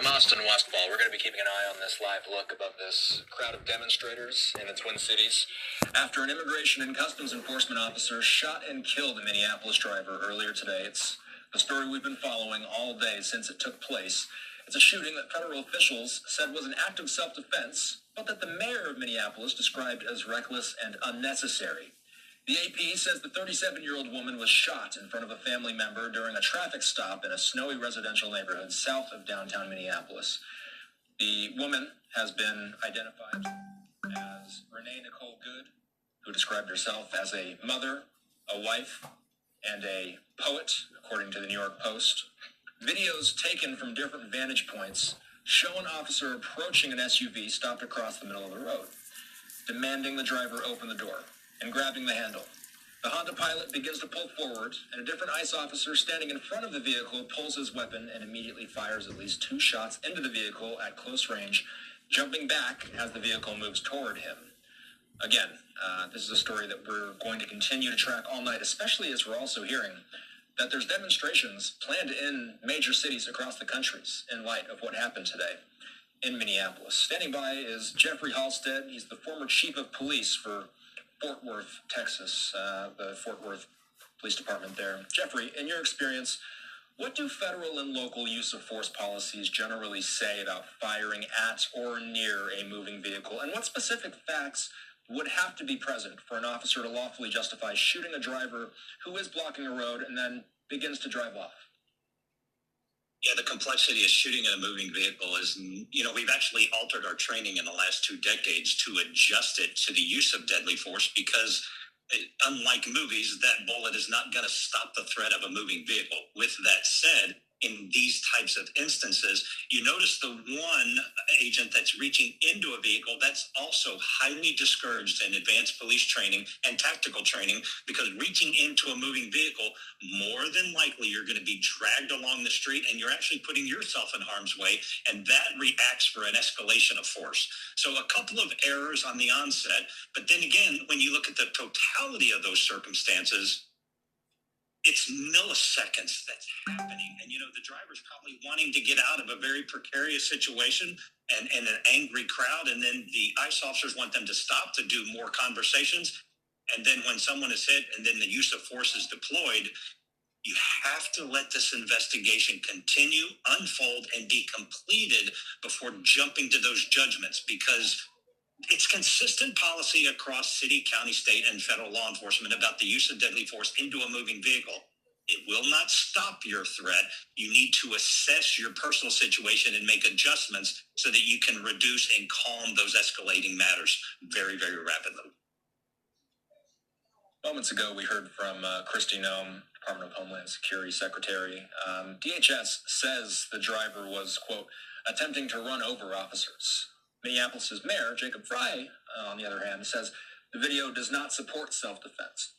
I'm Austin Westfall. We're going to be keeping an eye on this live look above this crowd of demonstrators in the Twin Cities after an immigration and customs enforcement officer shot and killed a Minneapolis driver earlier today. It's the story we've been following all day since it took place. It's a shooting that federal officials said was an act of self-defense, but that the mayor of Minneapolis described as reckless and unnecessary. The AP says the 37-year-old woman was shot in front of a family member during a traffic stop in a snowy residential neighborhood south of downtown Minneapolis. The woman has been identified as Renee Nicole Good, who described herself as a mother, a wife, and a poet, according to the New York Post. Videos taken from different vantage points show an officer approaching an SUV stopped across the middle of the road, demanding the driver open the door and grabbing the handle. The Honda pilot begins to pull forward, and a different ICE officer standing in front of the vehicle pulls his weapon and immediately fires at least 2 shots into the vehicle at close range, jumping back as the vehicle moves toward him. Again, this is a story that we're going to continue to track all night, especially as we're also hearing that there's demonstrations planned in major cities across the countries in light of what happened today in Minneapolis. Standing by is Jeffrey Halstead. He's the former chief of police for Fort Worth, Texas, the Fort Worth Police Department there. Jeffrey, in your experience, what do federal and local use of force policies generally say about firing at or near a moving vehicle? And what specific facts would have to be present for an officer to lawfully justify shooting a driver who is blocking a road and then begins to drive off? Yeah, the complexity of shooting at a moving vehicle is, we've actually altered our training in the last 2 decades to adjust it to the use of deadly force because, unlike movies, that bullet is not going to stop the threat of a moving vehicle. With that said, in these types of instances, you notice the one agent that's reaching into a vehicle, that's also highly discouraged in advanced police training and tactical training, because reaching into a moving vehicle, more than likely you're going to be dragged along the street and you're actually putting yourself in harm's way, and that reacts for an escalation of force. So a couple of errors on the onset, but then again, when you look at the totality of those circumstances, it's milliseconds that's happening. And, the driver's probably wanting to get out of a very precarious situation and an angry crowd. And then the ICE officers want them to stop to do more conversations. And then when someone is hit and then the use of force is deployed, you have to let this investigation continue, unfold, and be completed before jumping to those judgments, because it's consistent policy across city, county, state, and federal law enforcement about the use of deadly force into a moving vehicle. It will not stop your threat. You need to assess your personal situation and make adjustments so that you can reduce and calm those escalating matters very, very rapidly. Moments ago, we heard from Kristi Noem, Department of Homeland Security Secretary. DHS says the driver was, quote, attempting to run over officers. Minneapolis' mayor, Jacob Frey, on the other hand, says the video does not support self-defense.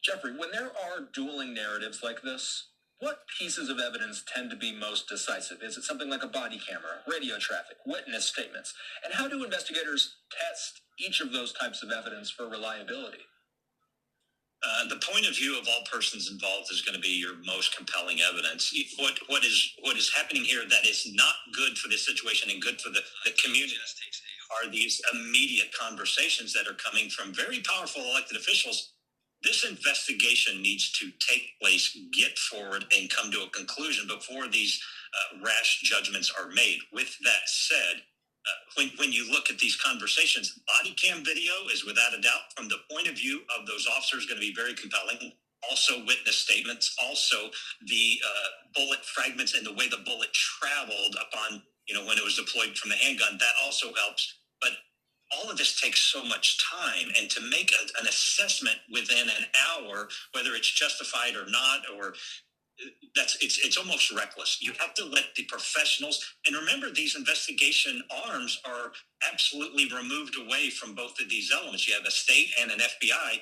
Jeffrey, when there are dueling narratives like this, what pieces of evidence tend to be most decisive? Is it something like a body camera, radio traffic, witness statements? And how do investigators test each of those types of evidence for reliability? The point of view of all persons involved is going to be your most compelling evidence. What is happening here that is not good for this situation and good for the community are these immediate conversations that are coming from very powerful elected officials. This investigation needs to take place, get forward, and come to a conclusion before these rash judgments are made. With that said, when you look at these conversations, body cam video is without a doubt, from the point of view of those officers, going to be very compelling. Also witness statements, also the bullet fragments and the way the bullet traveled upon, when it was deployed from the handgun, that also helps. But all of this takes so much time, and to make an assessment within an hour, whether it's justified or not, or it's almost reckless. You have to let the professionals, and remember, these investigation arms are absolutely removed away from both of these elements. You have a state and an FBI.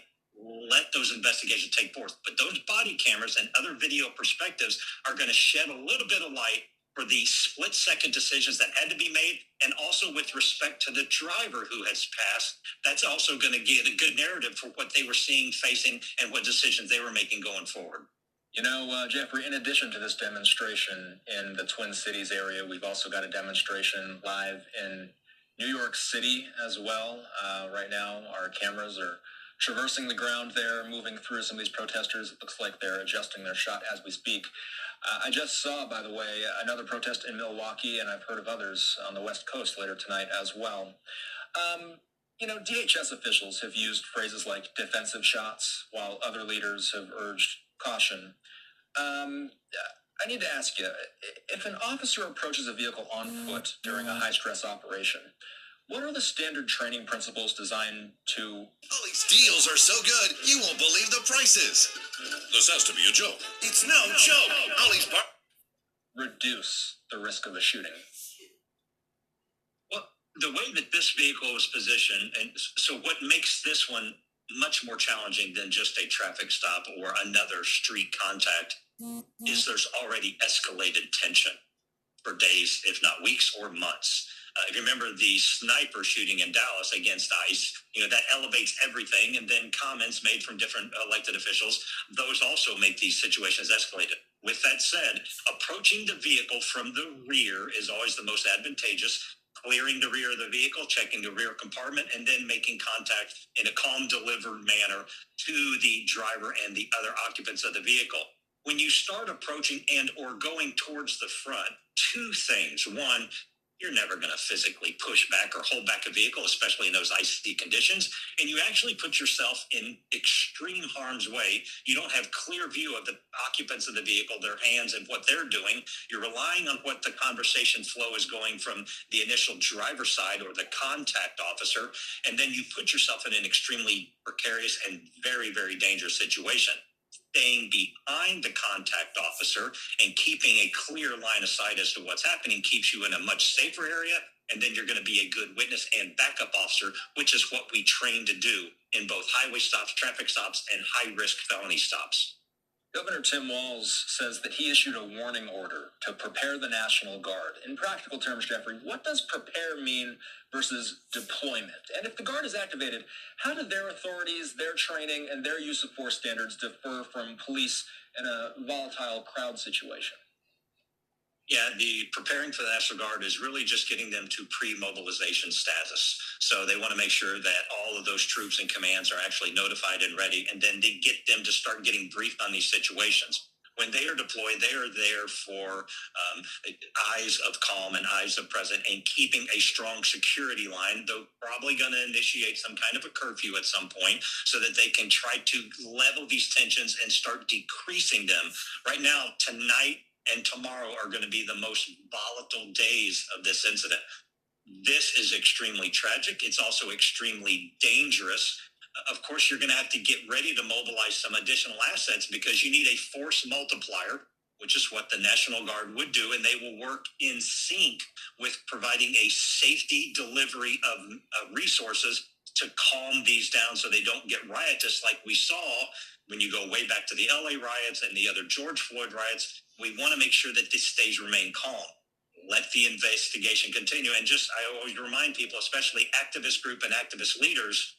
Let those investigations take forth. But those body cameras and other video perspectives are going to shed a little bit of light for the split-second decisions that had to be made, and also with respect to the driver who has passed, that's also going to give a good narrative for what they were seeing, facing, and what decisions they were making going forward. Jeffrey, in addition to this demonstration in the Twin Cities area, we've also got a demonstration live in New York City as well. Right now, our cameras are traversing the ground there, moving through some of these protesters. It looks like they're adjusting their shot as we speak. I just saw, by the way, another protest in Milwaukee, and I've heard of others on the West Coast later tonight as well. DHS officials have used phrases like defensive shots, while other leaders have urged caution. I need to ask you, if an officer approaches a vehicle on foot during a high-stress operation, what are the standard training principles designed to... Ollie's deals are so good, you won't believe the prices. This has to be a joke. It's no joke. Ollie's reduce the risk of a shooting? Well, the way that this vehicle is positioned, and so what makes this one much more challenging than just a traffic stop or another street contact is there's already escalated tension for days, if not weeks or months. If you remember the sniper shooting in Dallas against ICE, that elevates everything. And then comments made from different elected officials, those also make these situations escalated. With that said, approaching the vehicle from the rear is always the most advantageous. Clearing the rear of the vehicle, checking the rear compartment, and then making contact in a calm, delivered manner to the driver and the other occupants of the vehicle. When you start approaching and or going towards the front, two things. One, you're never going to physically push back or hold back a vehicle, especially in those icy conditions. And you actually put yourself in extreme harm's way. You don't have clear view of the occupants of the vehicle, their hands, and what they're doing. You're relying on what the conversation flow is going from the initial driver side or the contact officer. And then you put yourself in an extremely precarious and very, very dangerous situation. Staying behind the contact officer and keeping a clear line of sight as to what's happening keeps you in a much safer area, and then you're going to be a good witness and backup officer, which is what we train to do in both highway stops, traffic stops, and high-risk felony stops. Governor Tim Walz says that he issued a warning order to prepare the National Guard. In practical terms, Jeffrey, what does prepare mean versus deployment? And if the Guard is activated, how do their authorities, their training, and their use of force standards differ from police in a volatile crowd situation? Yeah, the preparing for the National Guard is really just getting them to pre-mobilization status. So they want to make sure that all of those troops and commands are actually notified and ready, and then they get them to start getting briefed on these situations. When they are deployed, they are there for eyes of calm and eyes of present and keeping a strong security line. They're probably going to initiate some kind of a curfew at some point so that they can try to level these tensions and start decreasing them. Right now, tonight, and tomorrow are going to be the most volatile days of this incident. This is extremely tragic. It's also extremely dangerous. Of course, you're going to have to get ready to mobilize some additional assets because you need a force multiplier, which is what the National Guard would do, and they will work in sync with providing a safety delivery of resources to calm these down so they don't get riotous like we saw when you go way back to the LA riots and the other George Floyd riots. We want to make sure that this stays remain calm. Let the investigation continue. And I always remind people, especially activist group and activist leaders,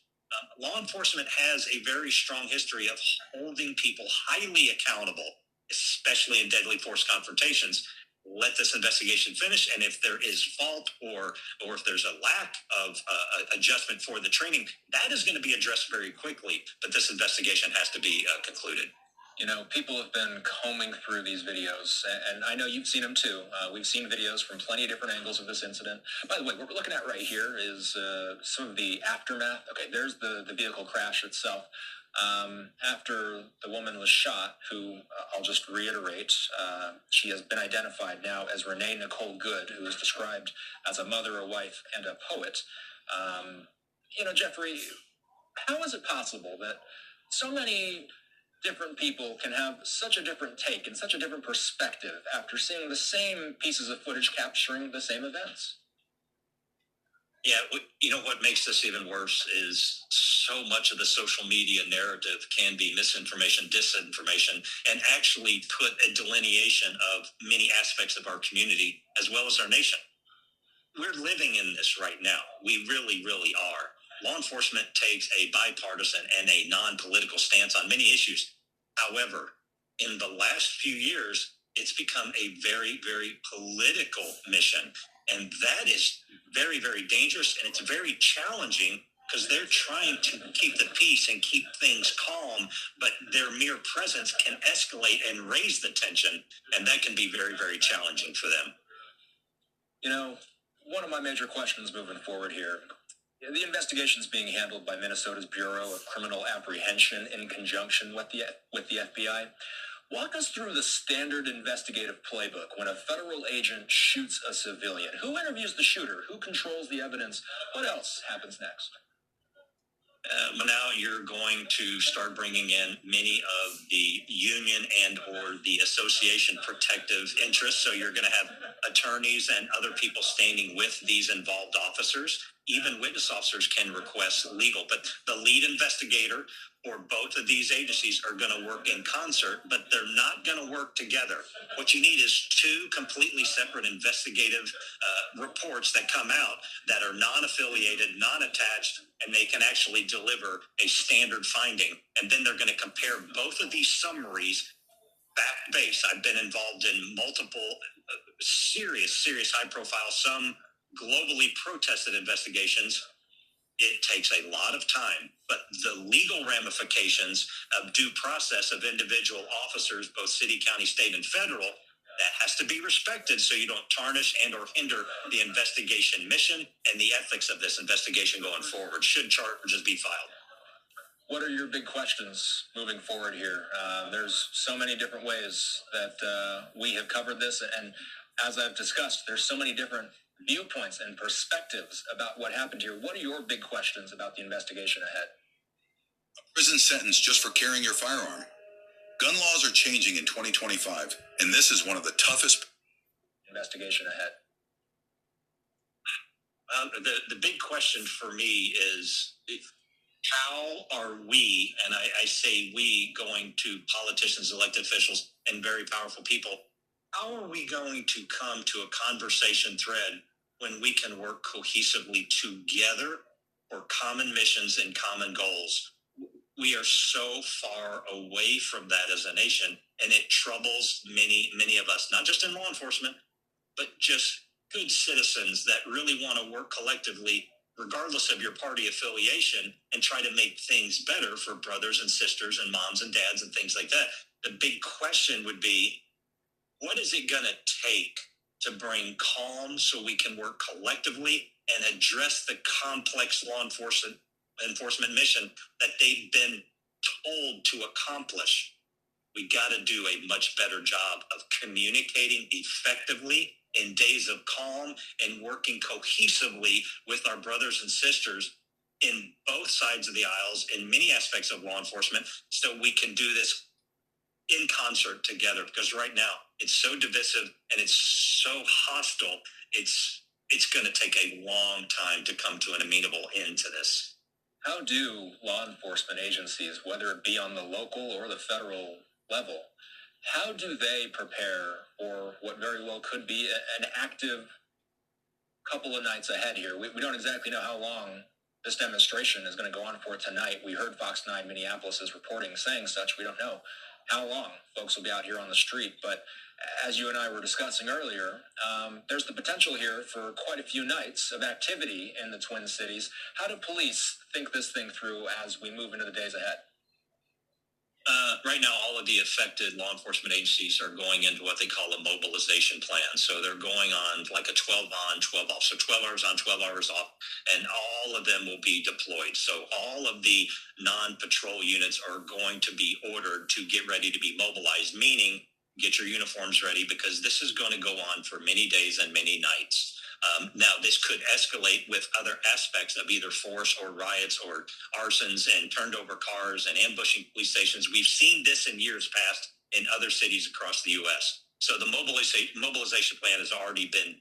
law enforcement has a very strong history of holding people highly accountable, especially in deadly force confrontations. Let this investigation finish, and if there is fault or if there's a lack of adjustment for the training, that is going to be addressed very quickly. But this investigation has to be concluded. People have been combing through these videos, and I know you've seen them too. We've seen videos from plenty of different angles of this incident. By the way, what we're looking at right here is some of the aftermath. Okay, there's the vehicle crash itself. After the woman was shot, who I'll just reiterate, she has been identified now as Renee Nicole Good, who is described as a mother, a wife, and a poet. Jeffrey, how is it possible that so many different people can have such a different take and such a different perspective after seeing the same pieces of footage capturing the same events? Yeah, what makes this even worse is so much of the social media narrative can be misinformation, disinformation, and actually put a delineation of many aspects of our community as well as our nation. We're living in this right now. We really, really are. Law enforcement takes a bipartisan and a non-political stance on many issues. However, In the last few years, it's become a very, very political mission. And that is very, very dangerous. And it's very challenging because they're trying to keep the peace and keep things calm, but their mere presence can escalate and raise the tension. And that can be very, very challenging for them. You know, one of my major questions moving forward here, the investigation is being handled by Minnesota's Bureau of Criminal Apprehension in conjunction with the FBI. Walk us through the standard investigative playbook when a federal agent shoots a civilian. Who interviews the shooter? Who controls the evidence? What else happens next? Now you're going to start bringing in many of the union and or the association protective interests. So you're going to have attorneys and other people standing with these involved officers. Even witness officers can request legal, but the lead investigator or both of these agencies are going to work in concert, but they're not going to work together. What you need is two completely separate investigative reports that come out that are non-affiliated, non-attached, and they can actually deliver a standard finding. And then they're going to compare both of these summaries back base. I've been involved in multiple serious high-profile, some globally protested investigations. It takes a lot of time, but the legal ramifications of due process of individual officers, both city, county, state, and federal, that has to be respected so you don't tarnish and or hinder the investigation mission and the ethics of this investigation going forward, should charges be filed. What are your big questions moving forward here? There's so many different ways that we have covered this, and as I've discussed, there's so many different viewpoints and perspectives about what happened here. What are your big questions about the investigation ahead? A prison sentence just for carrying your firearm. Gun laws are changing in 2025, and this is one of the toughest. Investigation ahead. The big question for me is, how are we, and I say we, going to politicians, elected officials, and very powerful people, how are we going to come to a conversation thread when we can work cohesively together for common missions and common goals? We are so far away from that as a nation, and it troubles many of us, not just in law enforcement, but just good citizens that really want to work collectively, regardless of your party affiliation, and try to make things better for brothers and sisters and moms and dads and things like that. The big question would be, what is it going to take to bring calm so we can work collectively and address the complex law enforcement mission that they've been told to accomplish? We got to do a much better job of communicating effectively in days of calm and working cohesively with our brothers and sisters in both sides of the aisles in many aspects of law enforcement, so we can do this in concert together, because right now it's so divisive and it's so hostile. It's going to take a long time to come to an amenable end to this. How do law enforcement agencies, whether it be on the local or the federal level, how do they prepare for what very well could be an active couple of nights ahead here? We don't exactly know how long this demonstration is going to go on for tonight. We heard Fox 9 Minneapolis is reporting, saying such. We don't know how long folks will be out here on the street. But as you and I were discussing earlier, there's the potential here for quite a few nights of activity in the Twin Cities. How do police think this thing through as we move into the days ahead? Right now, all of the affected law enforcement agencies are going into what they call a mobilization plan. So they're going on like a 12 on, 12 off. So 12 hours on, 12 hours off, and all of them will be deployed. So all of the non-patrol units are going to be ordered to get ready to be mobilized, meaning get your uniforms ready, because this is going to go on for many days and many nights. Now, this could escalate with other aspects of either force or riots or arsons and turned over cars and ambushing police stations. We've seen this in years past in other cities across the U.S. So the mobilization plan has already been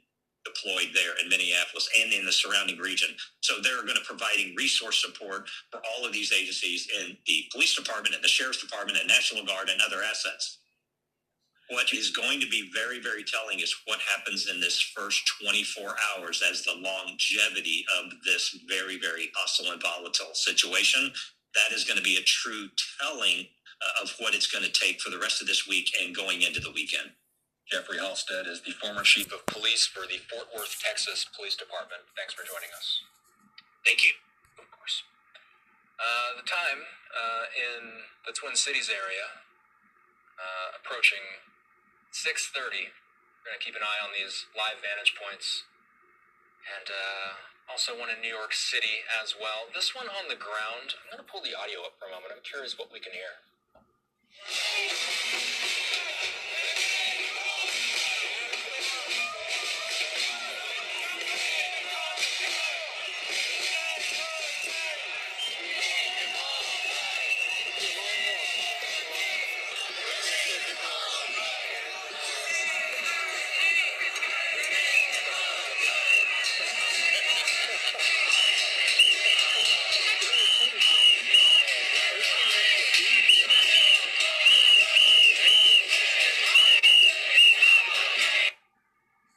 deployed there in Minneapolis and in the surrounding region. So they're going to providing resource support for all of these agencies in the police department and the sheriff's department and National Guard and other assets. What is going to be very, very telling is what happens in this first 24 hours as the longevity of this very, very hostile and volatile situation. That is going to be a true telling of what it's going to take for the rest of this week and going into the weekend. Jeffrey Halstead is the former chief of police for the Fort Worth, Texas Police Department. Thanks for joining us. Thank you. Of course. The time in the Twin Cities area, approaching 6:30. We're going to keep an eye on these live vantage points. And also one in New York City as well. This one on the ground. I'm going to pull the audio up for a moment. I'm curious what we can hear.